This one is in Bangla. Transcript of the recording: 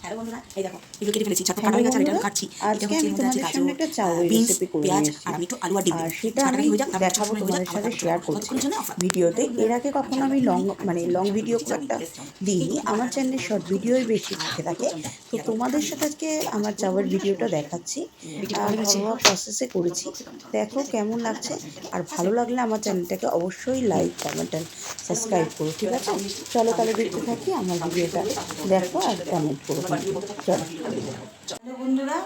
হ্যালো বন্ধুরা, এই দেখো এগুলো কেটে ফেলেছি, ছোট্ট কাটা হয়ে গেছে আর এটা আমি কাটছি। আজকে আমি তোমাদের সামনে একটা চাউয়ের রেসিপি করে নিয়েছি আর আমি একটু আলু আর ডিম আর দেব। সেটা আমি হয়ে যাক, তারপর দেখাবো হয়ে যাক, তোমাদের সাথে শেয়ার করছি ততক্ষণের জন্য অফার। ভিডিওতে। এর আগে কখনো আমি লং ভিডিও খুব একটা দিইনি, আমার চ্যানেলে শর্ট ভিডিওই বেশি থাকে। তো তোমাদের সাথে আজকে আমার চাউয়ের ভিডিওটা দেখাচ্ছি, ঘরোয়া প্রসেসে করেছি। দেখো কেমন লাগছে, আর ভালো লাগলে আমার চ্যানেলটাকে অবশ্যই লাইক কমেন্ট অ্যান্ড সাবস্ক্রাইব করো, ঠিক আছে? চলো তাহলে দেখতে থাকি আমার ভিডিওটা, দেখো আর কমেন্ট করো। চলো বন্ধুরা,